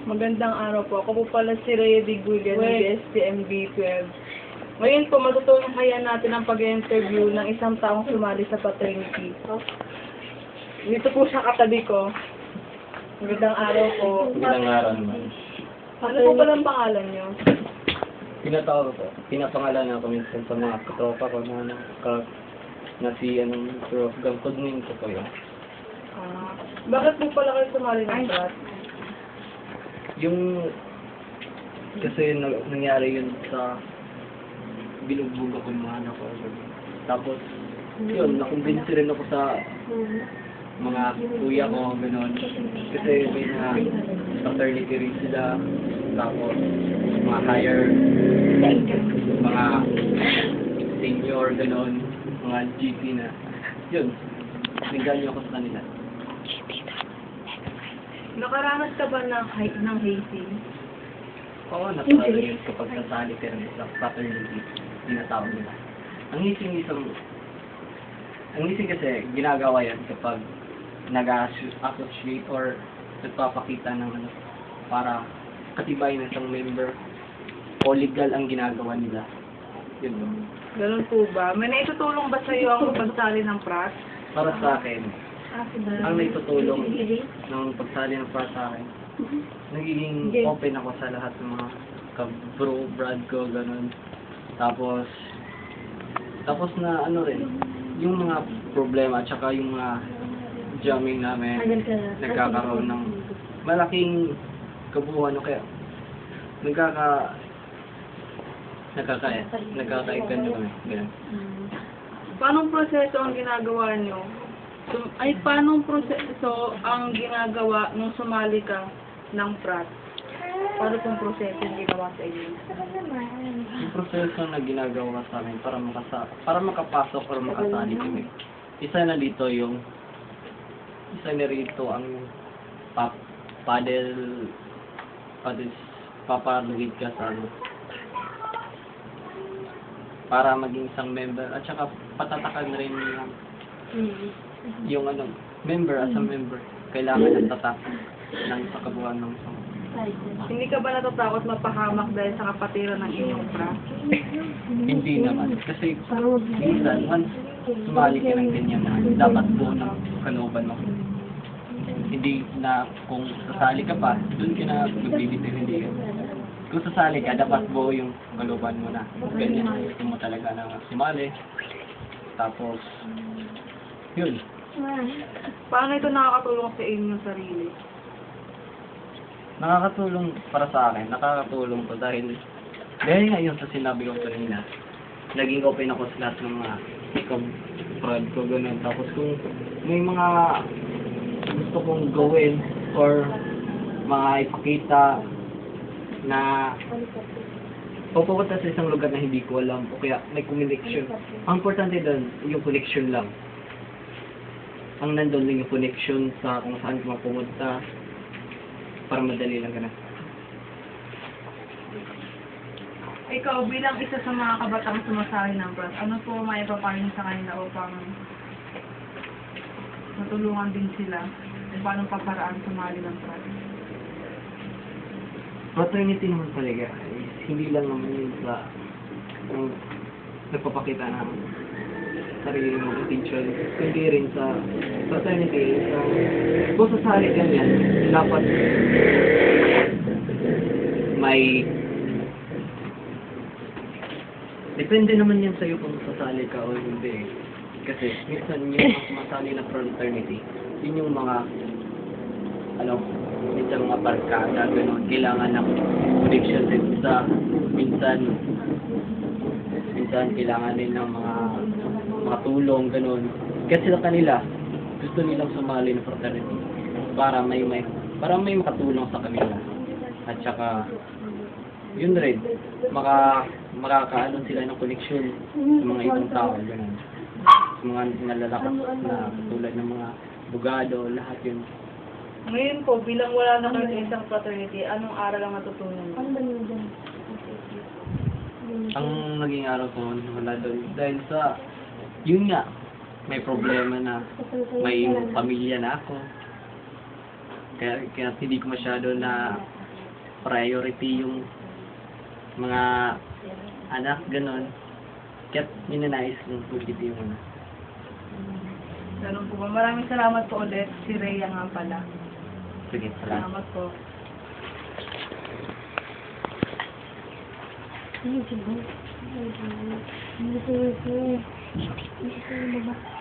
Magandang araw po. Ako po pala si Rhea Digulia ng GSTMB 12. Ngayon po, matutulong kaya natin ang pag-interview ng isang taong sumali sa fraternity. Dito po siya katabi ko. Magandang araw po. Magandang araw naman. Ano po pala ang pangalan niyo? Pinapangalan ako minsan sa mga katropa ko na si Mr. of Gangkod name ko po yun. Bakit po pala kayo sumali ng frat? Yung, kasi nangyari yun sa bilugbog ako ng mga anak ko. Tapos, yun, nakumbinsi rin ako sa mga kuya ko, gano'n. Kasi may mga fraternity rin sila. Tapos, mga higher, mga senior, gano'n, mga GP na. Yun, nagganyo ako sa kanila. Nakaranas ka ba ng hazing? Oo, nakaranas yun kapag sasali ka rin sa fraternity, tinatawag nila. Ang hising kasi, ginagawa yan kapag nag-associate or nagpapakita ng para katibay ng isang member o legal ang ginagawa nila. Yun ba? Ganun po ba? May naitutulong ba sa iyo ang pagsali ng frat? Para sa akin, ang naitutulong ng pagsali ng frat sa akin, nagiging open ako sa lahat ng mga ka-bro, brad ko, ganun. Tapos na ano rin, yung mga problema at saka yung mga jamming namin, nagkakaroon ng malaking kabuuan o kaya nagkakaigan nyo kami. Ganun. Paanong proseso ang ginagawa nyo? Paanong proseso ang ginagawa nung sumali ka ng frat? Paano pong proseso yung ginawa sa inyo? Yung proseso na ginagawa sa amin para makapasok or makasali kami. Isa na rito ang papaluhid ka sa para maging isang member at saka patatakan rin yung member as a member. Kailangan ng tatak ng pagkabuuan ng isang. Hindi ka ba natatakot mapahamak dahil sa kapatiran ng inyong frat? Hindi naman. Kasi minsan, once sumali ka ng ganyan, dapat buo ng kalooban mo. Hindi na kung sasali ka pa, doon ka na magbibitin, hindi ka. Kung sasali ka, dapat buo yung kalooban mo na. Ganyan, gusto mo talaga na sumali. Tapos, yun. Paano ito nakakatulong sa inyong sarili? Nakakatulong para sa akin, nakakatulong to dahil nga yun sa sinabi ko kanina, naging open ako sa lahat ng mga prod ko, gano'n. Tapos kung may mga gusto kong gawin or mga ipakita na pupunta sa isang lugar na hindi ko alam o kaya may connection. Ang importante doon, yung connection lang. Ang nandun yung connection sa kung saan ka mapumunta para madali lang ka na. Ikaw, bilang isa sa mga kabatang sumasali ng frat, ano po may papayo sa kanila upang matulungan din sila kung paano paparaan sumali ng frat? Fraternity naman talaga, hindi lang naman yun sa nagpapakita ng sarili mong potential, kundi rin sa fraternity. Kung sasali ka niyan, dapat may depende naman yan sa'yo kung sasali ka o hindi. Kasi minsan yung sumasali na fraternity, yun yung mga minsan mga barkada, gano'n, kailangan ng connection din sa minsan kailangan din ng mga tulong, gano'n. Kasi sa kanila, gusto nilang sumali ng fraternity para may makatulong sa kanila. At saka, yun rin, makakaano sila ng connection sa mga ibang tao, gano'n. Sa mga nalalakas na tulad ng mga bugado, lahat yun. Ngayon po, bilang wala na kayo sa isang fraternity, anong aral ang natutunan mo? Ang naging araw ko, wala doon. Dahil sa, yun nga, may problema na, may pamilya na ako. Kaya hindi ko masyado na priority yung mga anak, ganun. Kaya ninanais ng positibo na. Ganun po ba? Maraming salamat po ulit. Si Rhea nga pala. Sige, salamat. Salamat po. Ano ba?